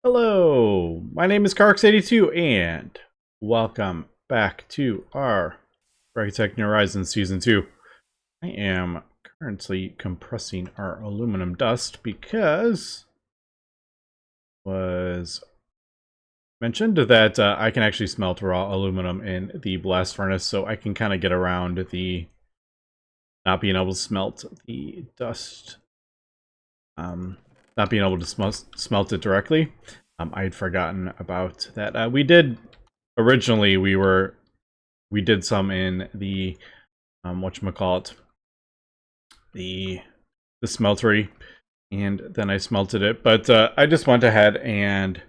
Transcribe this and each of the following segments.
Hello, my name is Carx82 and welcome back to our GregTech New Horizons Season 2. I am currently compressing our aluminum dust because it was mentioned that I can actually smelt raw aluminum in the blast furnace, so I can kind of get around the not being able to smelt the dust, not being able to smelt it directly. I had forgotten about that. Originally we did some in the whatchamacallit, the the smeltery, and then I smelted it. But I just went ahead and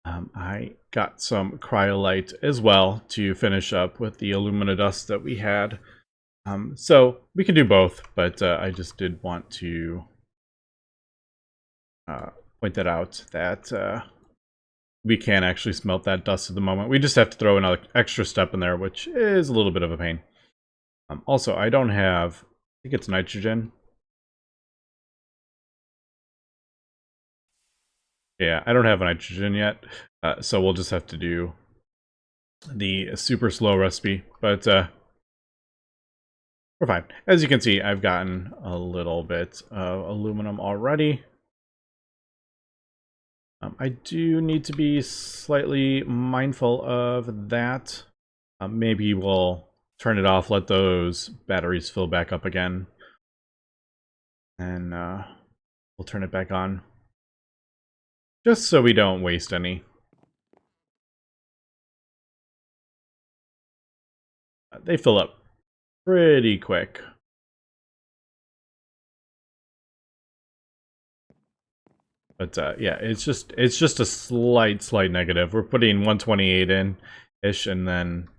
I got some cryolite as well to finish up with the alumina dust that we had. So we can do both, but I just did want to point that out that we can actually smelt that dust at the moment. We just have to throw another extra step in there, which is a little bit of a pain. Also, I don't have, I think it's nitrogen. Yeah, I don't have nitrogen yet, so we'll just have to do the super slow recipe, but we're fine. As you can see, I've gotten a little bit of aluminum already. I do need to be slightly mindful of that. Maybe we'll turn it off, let those batteries fill back up again, and we'll turn it back on. Just so we don't waste any. They fill up pretty quick. But yeah, it's just a slight negative. We're putting 128 in ish, and then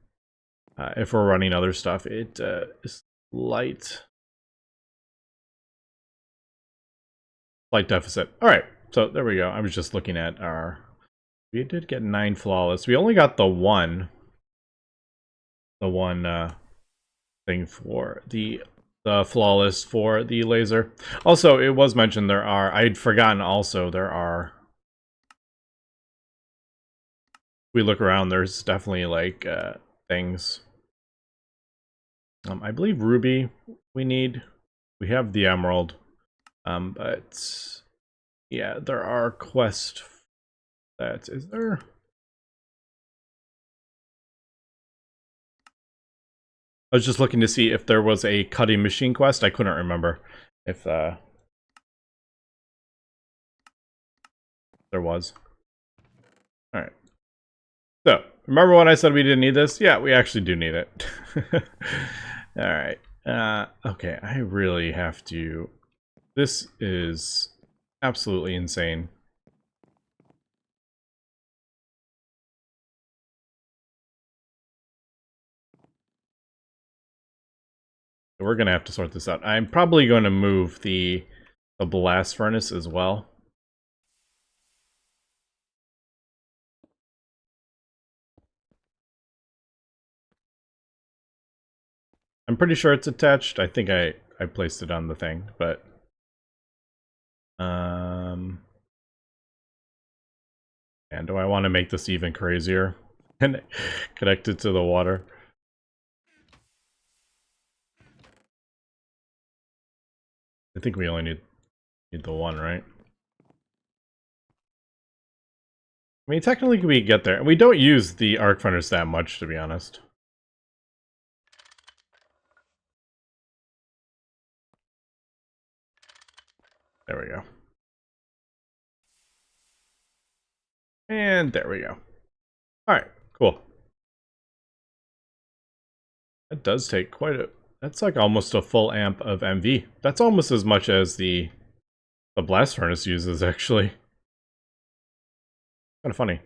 if we're running other stuff, it is slight deficit. All right, so there we go. I was just looking at our. We did get 9 flawless. We only got the one thing for the flawless for the laser. Also, it was mentioned there are. I'd forgotten. Also, there are. We look around. There's definitely like things. I believe ruby we need. We have the emerald. But yeah, there are quests. That is there. I was just looking to see if there was a cutting machine quest. I couldn't remember if there was. All right. So, remember when I said we didn't need this? Yeah, we actually do need it. All right. Okay, I really have to. This is absolutely insane. We're gonna have to sort this out. I'm probably going to move the blast furnace as well. I'm pretty sure it's attached. I think I placed it on the thing, but and do I want to make this even crazier and connect it to the water? I think we only need the one, right? I mean, technically we get there. And we don't use the arc furnace that much, to be honest. There we go. And there we go. Alright, cool. That does take quite a... That's like almost a full amp of MV. That's almost as much as the blast furnace uses, actually. Kind of funny.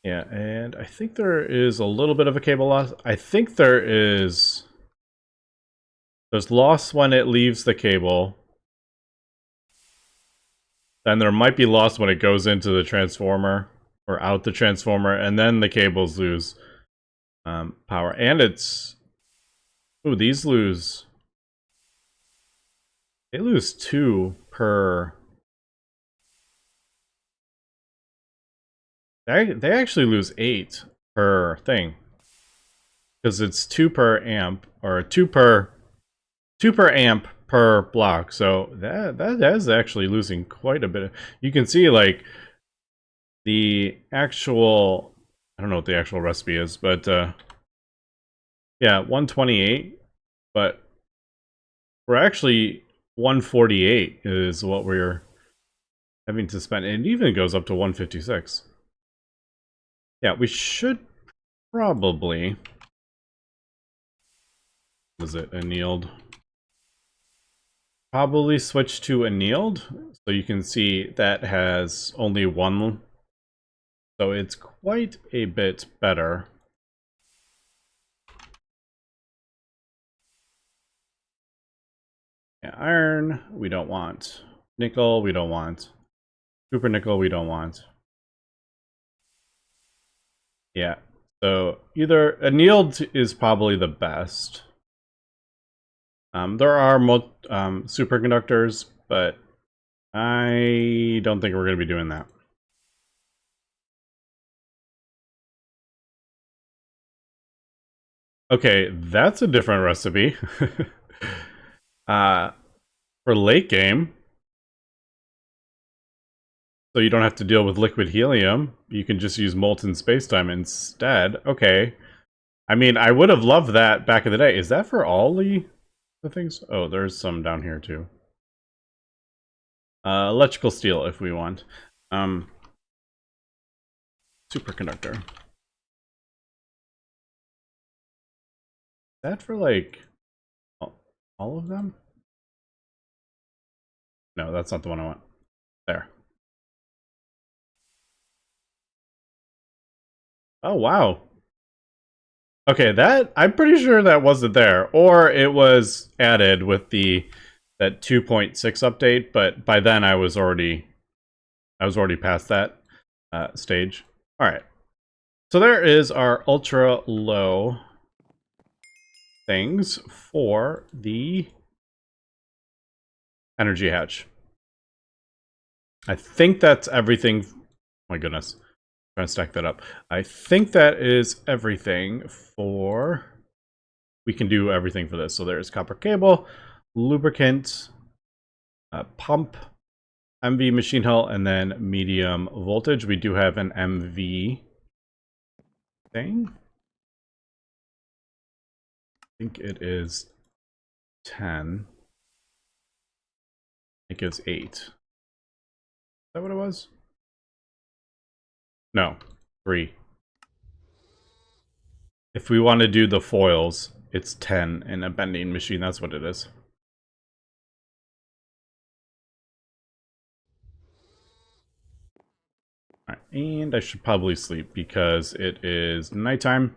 Yeah, and I think there is a little bit of a cable loss. I think there's loss when it leaves the cable. Then there might be loss when it goes into the transformer or out the transformer, and then the cables lose power. And it's... Ooh, these lose... They lose 2 per... They actually lose 8 per thing. Because it's 2 per amp, or 2 per amp per block. So that is actually losing quite a bit. You can see like the actual, I don't know what the actual recipe is, but yeah, 128, but we're actually 148 is what we're having to spend. And it even goes up to 156. Yeah, we should probably, was it annealed? Probably switch to annealed, so you can see that has only 1, so it's quite a bit better. Yeah, iron, we don't want. Nickel, we don't want. Super nickel, we don't want. Yeah, so either annealed is probably the best. There are superconductors, but I don't think we're going to be doing that. Okay, that's a different recipe. For late game, so you don't have to deal with liquid helium, you can just use molten spacetime instead. Okay. I mean, I would have loved that back in the day. Is that for all the things? Oh, there's some down here too. Electrical steel if we want. Superconductor. Is that for like all of them? No, that's not the one I want. There. Oh, wow. Okay, that I'm pretty sure that wasn't there, or it was added with that 2.6 update, but by then I was already past that stage. All right. So there is our ultra low things for the energy hatch. I think that's everything. Oh my goodness. I'm trying to stack that up. I think that is everything for... We can do everything for this. So there's copper cable, lubricant, pump, MV machine hull, and then medium voltage. We do have an MV thing. I think it is 10. It gives 8. Is that what it was? No, 3. If we want to do the foils, it's 10 in a bending machine. That's what it is. All right, and I should probably sleep because it is nighttime.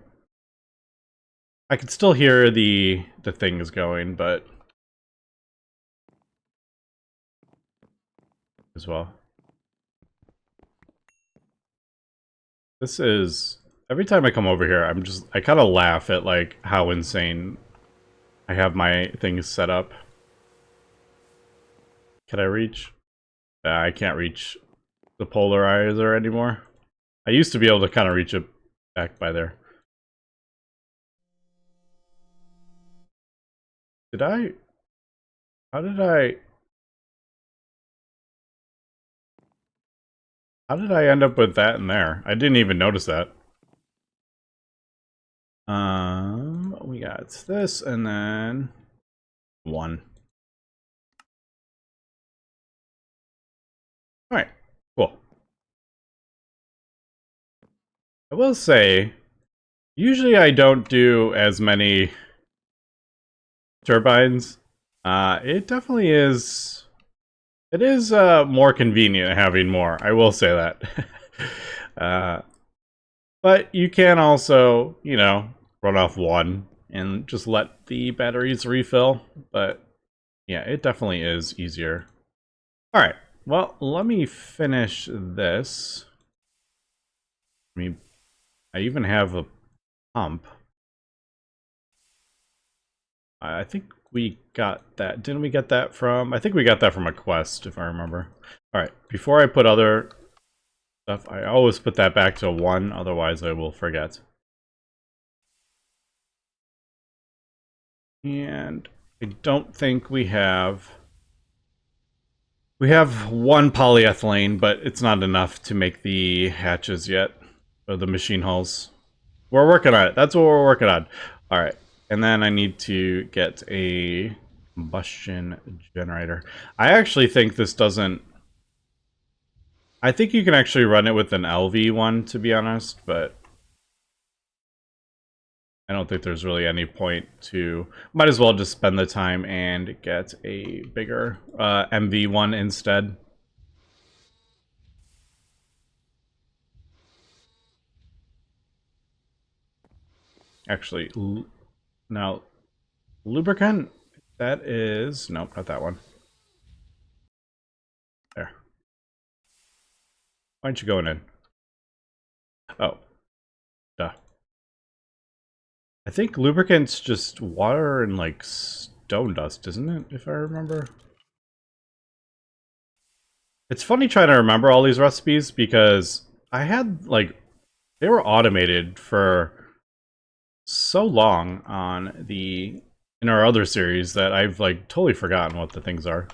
I can still hear the things going, but as well. This is... Every time I come over here, I kind of laugh at like how insane I have my things set up. Can I reach? I can't reach the polarizer anymore. I used to be able to kind of reach it back by there. Did I? How did I... How did I end up with that in there? I didn't even notice that. We got this and then 1. Alright, cool. I will say, usually I don't do as many turbines. It definitely is... It is more convenient having more, I will say that. But you can also, you know, run off 1 and just let the batteries refill. But yeah, it definitely is easier. Alright, well, let me finish this. I even have a pump. I think we got that. Didn't we get that from... I think we got that from a quest, if I remember. Alright, before I put other stuff, I always put that back to 1, otherwise I will forget. And I don't think we have... We have 1 polyethylene, but it's not enough to make the hatches yet. Or the machine hulls. We're working on it. That's what we're working on. Alright. And then I need to get a combustion generator. I actually think this doesn't... I think you can actually run it with an LV one, to be honest, but... I don't think there's really any point to... Might as well just spend the time and get a bigger MV one instead. Actually, now, lubricant, that is... Nope, not that one. There. Why aren't you going in? Oh. Duh. I think lubricant's just water and, like, stone dust, isn't it? If I remember. It's funny trying to remember all these recipes, because I had, like... They were automated for so long on the... in our other series that I've, like, totally forgotten what the things are.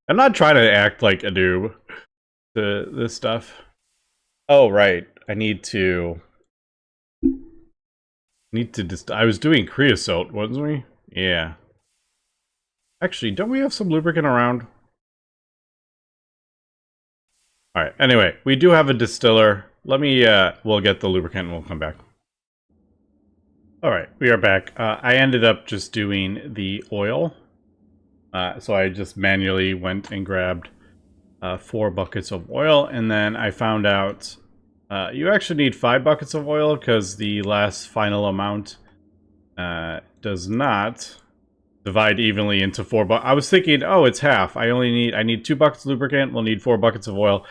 I'm not trying to act like a noob to this stuff. Oh, right. I need to just... I was doing creosote, wasn't we? Yeah. Actually, don't we have some lubricant around? Alright, anyway, we do have a distiller. Let me, we'll get the lubricant and we'll come back. Alright, we are back. I ended up just doing the oil. So I just manually went and grabbed 4 buckets of oil, and then I found out you actually need 5 buckets of oil because the last final amount does not divide evenly into 4 buckets. I was thinking, oh, it's half. I need 2 buckets of lubricant. We'll need 4 buckets of oil.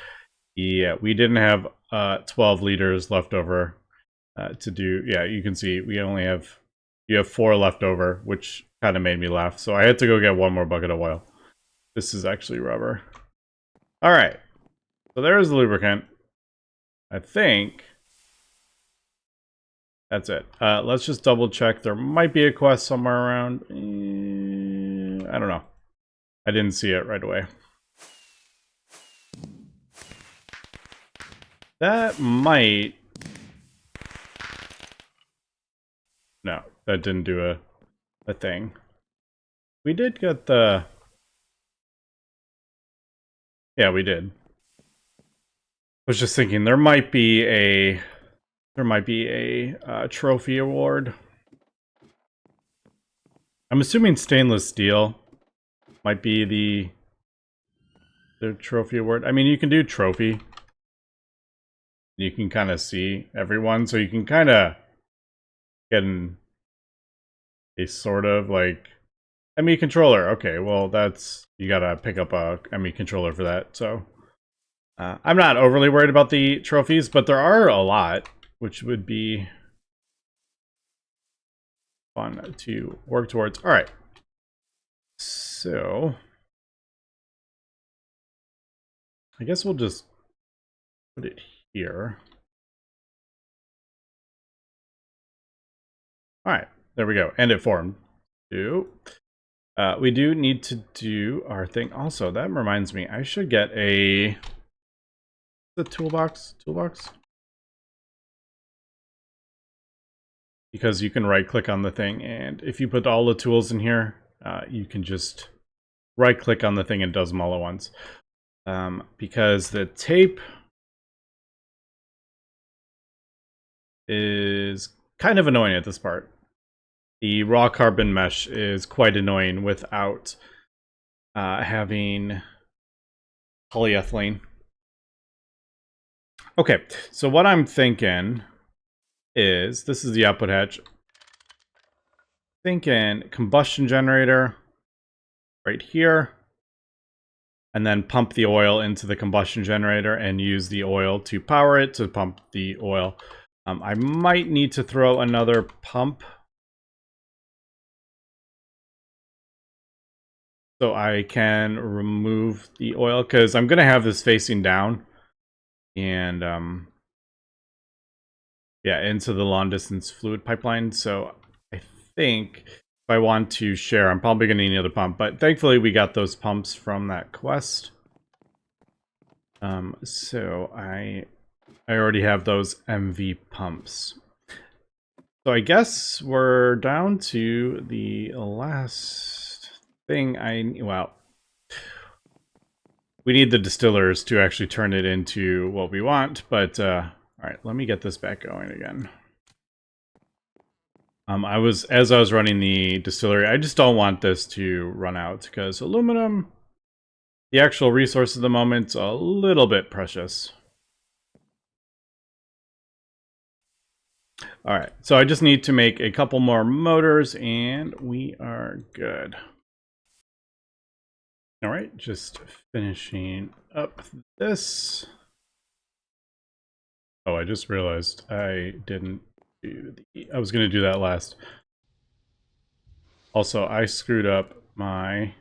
Yeah, we didn't have 12 liters left over to do. Yeah, you can see we only have... You have 4 left over, which kind of made me laugh. So I had to go get 1 more bucket of oil. This is actually rubber. Alright. So there's the lubricant. I think that's it. Let's just double check. There might be a quest somewhere around. I don't know. I didn't see it right away. That might... No, that didn't do a thing. We did get the... Yeah, we did. I was just thinking there might be a trophy award. I'm assuming stainless steel might be the trophy award. I mean, you can do trophy. You can kind of see everyone, so you can kind of get a sort of like ME controller. Okay, well that's... You gotta pick up a ME controller for that, so... I'm not overly worried about the trophies, but there are a lot, which would be fun to work towards. Alright. So... I guess we'll just put it here. Alright, there we go. And it formed. We do need to do our thing. Also, that reminds me, I should get the toolbox. Because you can right click on the thing, and if you put all the tools in here, you can just right click on the thing and it does them all at once. Because the tape is kind of annoying at this part. The raw carbon mesh is quite annoying without having polyethylene. Okay, so what I'm thinking is, this is the output hatch. Thinking combustion generator right here, and then pump the oil into the combustion generator and use the oil to power it to pump the oil. I might need to throw another pump so I can remove the oil, because I'm going to have this facing down. And yeah, into the long distance fluid pipeline. So I think if I want to share, I'm probably going to need another pump. But thankfully, we got those pumps from that quest. So I already have those MV pumps. So I guess we're down to the last thing well, we need the distillers to actually turn it into what we want, but all right, let me get this back going again. As I was running the distillery, I just don't want this to run out, because aluminum, the actual resource at the moment, a little bit precious. All right, so I just need to make a couple more motors and we are good. All right, just finishing up this. Oh, I just realized I didn't do I was going to do that last. Also, I screwed up my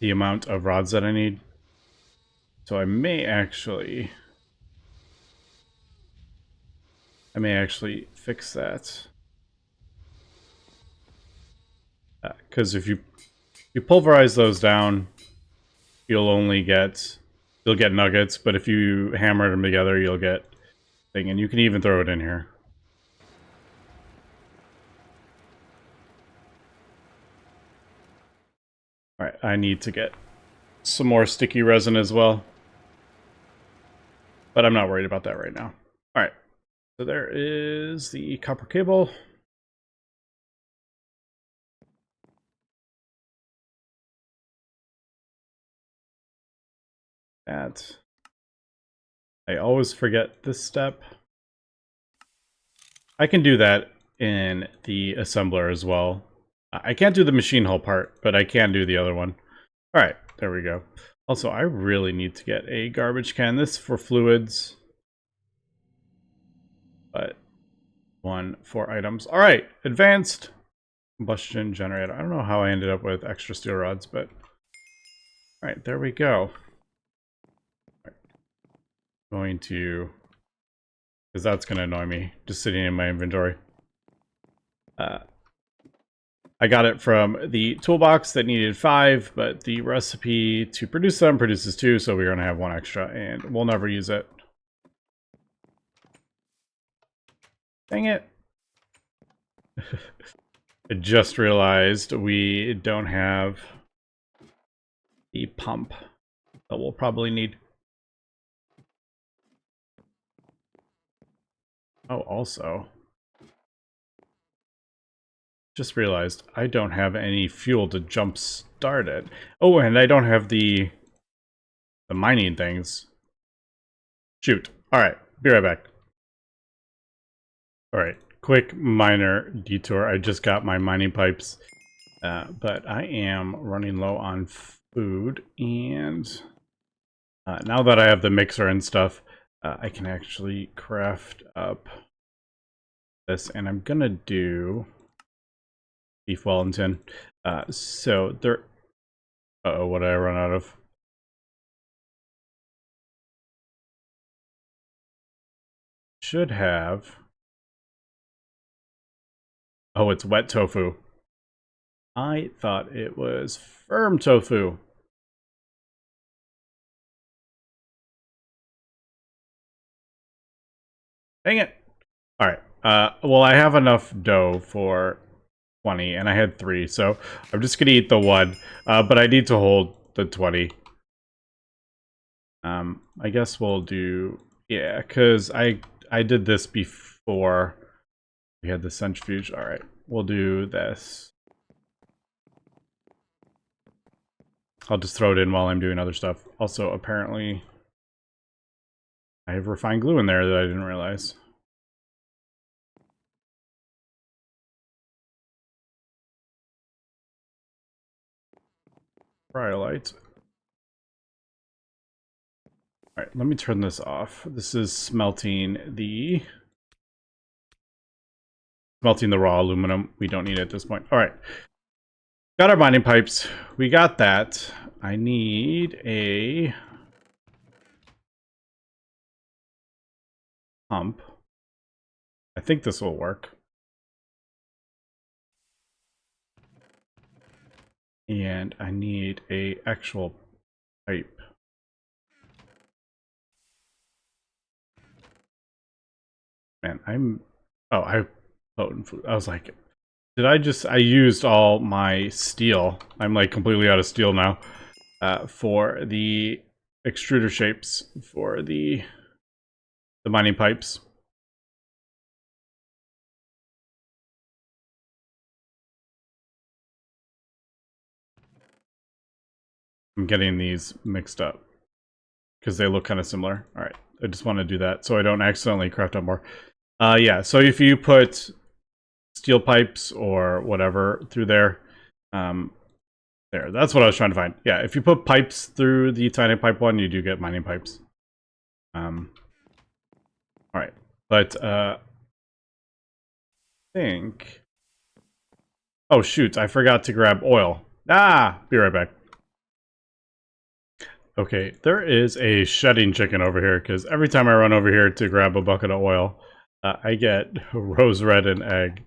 the amount of rods that I need. So I may actually fix that. Because if you pulverize those down, you'll get nuggets, but if you hammer them together, you'll get thing, and you can even throw it in here. All right, I need to get some more sticky resin as well, but I'm not worried about that right now. All right, so there is the copper cable. That I always forget this step. I can do that in the assembler as well. I can't do the machine hull part, but I can do the other one. All right, there we go. Also, I really need to get a garbage can. This for fluids, but 4 items. All right, advanced combustion generator. I don't know how I ended up with extra steel rods, but all right, there we go. Right. Going to, because that's going to annoy me, just sitting in my inventory. I got it from the toolbox that needed 5, but the recipe to produce them produces 2, so we're going to have 1 extra, and we'll never use it. Dang it. I just realized we don't have the pump that we'll probably need. Oh, also, just realized I don't have any fuel to jump start it. Oh, and I don't have the mining things. Shoot. All right, be right back. All right, quick minor detour. I just got my mining pipes, but I am running low on food, and now that I have the mixer and stuff, I can actually craft up this, and I'm gonna do beef Wellington. So there. Uh-oh, what did I run out of? Should have. Oh, it's wet tofu. I thought it was firm tofu. Dang it. All right. Well, I have enough dough for 20, and I had 3, so I'm just gonna eat the 1. But I need to hold the 20. I guess we'll do, yeah, because I did this before we had the centrifuge. All right, we'll do this. I'll just throw it in while I'm doing other stuff. Also, apparently, I have refined glue in there that I didn't realize. Cryolite. All right, let me turn this off. This is smelting the Smelting the raw aluminum. We don't need it at this point. All right. Got our mining pipes. We got that. I need a pump. I think this will work. And I need a actual pipe. Man, I potent food. I was like, I used all my steel. I'm like completely out of steel now. For the extruder shapes for the mining pipes. I'm getting these mixed up because they look kind of similar. All right, I just want to do that so I don't accidentally craft up more. Yeah, so if you put steel pipes or whatever through there, there, that's what I was trying to find. Yeah, if you put pipes through the tiny pipe one, you do get mining pipes. All right, but I think. Oh shoot! I forgot to grab oil. Ah, be right back. Okay, there is a shedding chicken over here because every time I run over here to grab a bucket of oil, I get rose red and egg.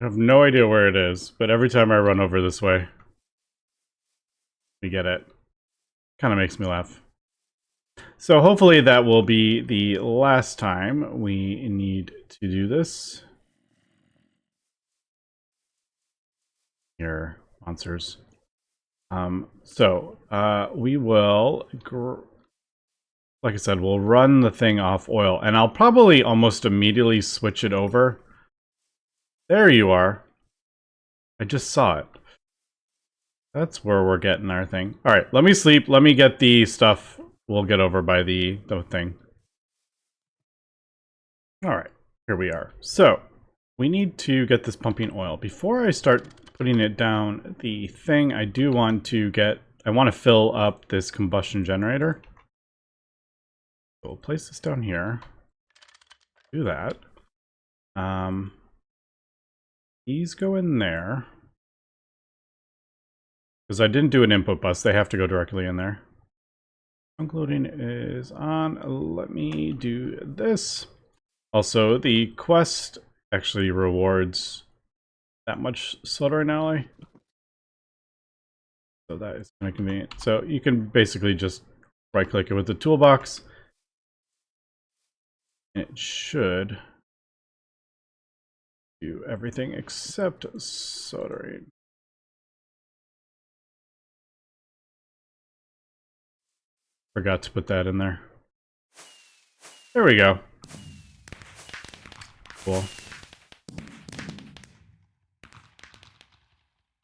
I have no idea where it is, but every time I run over this way, we get it. Kind of makes me laugh. So hopefully that will be the last time we need to do this. Here, monsters. We will, like I said, we'll run the thing off oil, and I'll probably almost immediately switch it over. There you are. I just saw it. That's where we're getting our thing. All right, let me sleep. Let me get the stuff. We'll get over by the thing. All right, here we are. So we need to get this pumping oil. Before I start putting it down the thing, I do want to I want to fill up this combustion generator. So we'll place this down here. Do that. These go in there. Because I didn't do an input bus, they have to go directly in there. Trunk loading is on. Let me do this. Also, the quest actually rewards that much soldering alloy. So that is kind of convenient. So you can basically just right click it with the toolbox. It should do everything except soldering. Forgot to put that in there. There we go. Cool.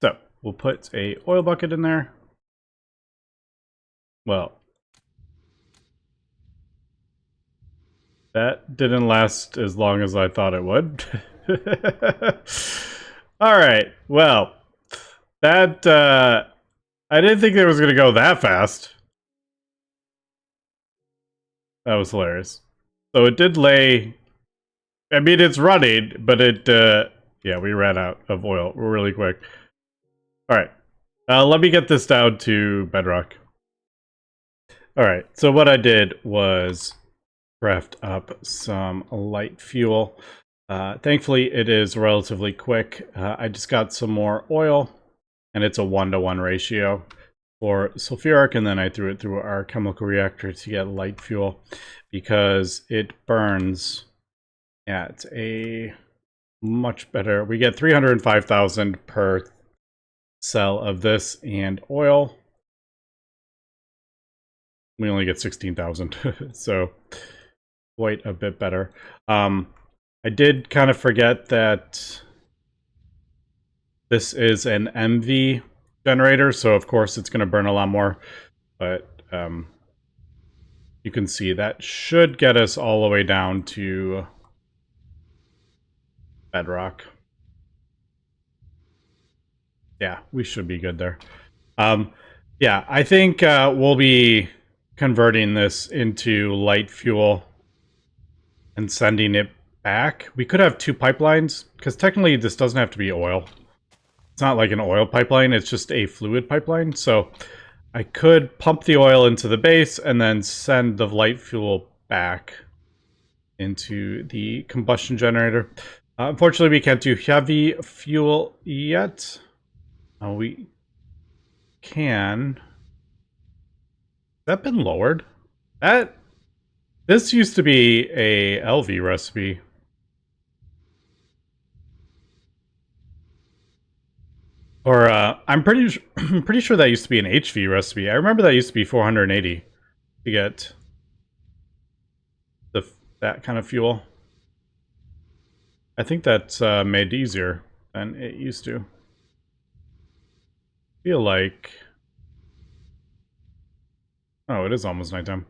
So we'll put a oil bucket in there. Well, that didn't last as long as I thought it would. All right. Well, that I didn't think it was going to go that fast. That was hilarious. So it did lay. I mean, it's running, but it. Yeah, we ran out of oil really quick. All right. Let me get this down to bedrock. All right. So what I did was craft up some light fuel. Thankfully, it is relatively quick. I just got some more oil, and it's a 1-to-1 ratio for sulfuric, and then I threw it through our chemical reactor to get light fuel because it burns at a much better. We get 305,000 per cell of this, and oil we only get 16,000. So quite a bit better. I did kind of forget that this is an MV generator, so of course it's going to burn a lot more, but you can see that should get us all the way down to bedrock. Yeah, we should be good there. Yeah, I think we'll be converting this into light fuel and sending it back. We could have 2 pipelines, because technically this doesn't have to be oil. It's not like an oil pipeline, it's just a fluid pipeline. So I could pump the oil into the base and then send the light fuel back into the combustion generator. Unfortunately, we can't do heavy fuel yet. We can. Has that been lowered? This used to be a LV recipe. Or I'm pretty sure that used to be an HV recipe. I remember that used to be 480 to get that kind of fuel. I think that's made easier than it used to. Feel like... Oh, it is almost nighttime.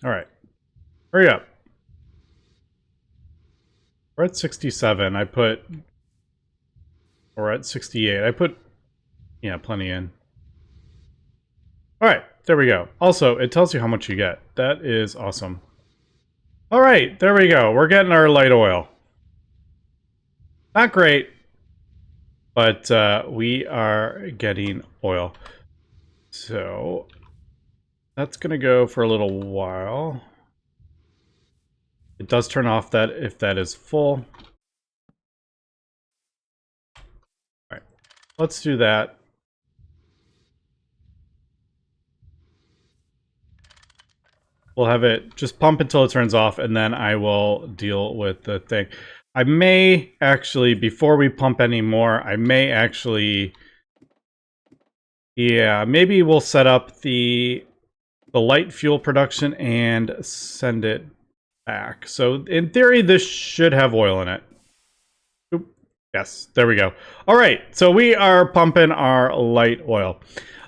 Alright. Hurry up. We're at 67. We're at 68. I put... Yeah, plenty in. Alright, there we go. Also, it tells you how much you get. That is awesome. Alright, there we go. We're getting our light oil. Not great, but we are getting oil. So, that's going to go for a little while. It does turn off that if that is full. Alright, let's do that. We'll have it just pump until it turns off, and then I will deal with the thing. I may actually, before we pump any more, I may actually... Yeah, maybe we'll set up the light fuel production and send it back. So in theory, this should have oil in it. Oop. Yes, there we go. All right, so we are pumping our light oil.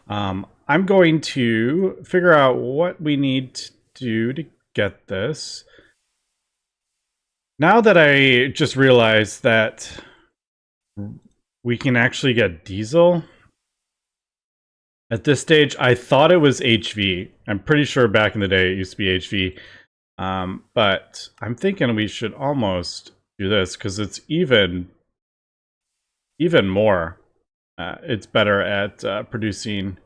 I'm going to figure out what we need to do to get this. Now that I just realized that we can actually get diesel. At this stage, I thought it was HV. I'm pretty sure back in the day it used to be HV. But I'm thinking we should almost do this because it's even more. It's better at producing.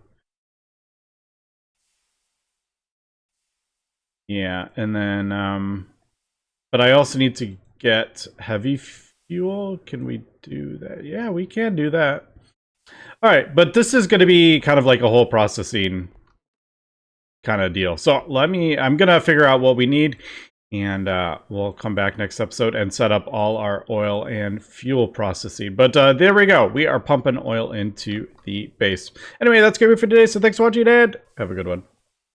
Yeah, and then, but I also need to get heavy fuel. Can we do that? Yeah, we can do that. All right, but this is going to be kind of like a whole processing kind of deal. So I'm going to figure out what we need, and we'll come back next episode and set up all our oil and fuel processing. But there we go. We are pumping oil into the base. Anyway, that's going to be it for today. So thanks for watching, and have a good one.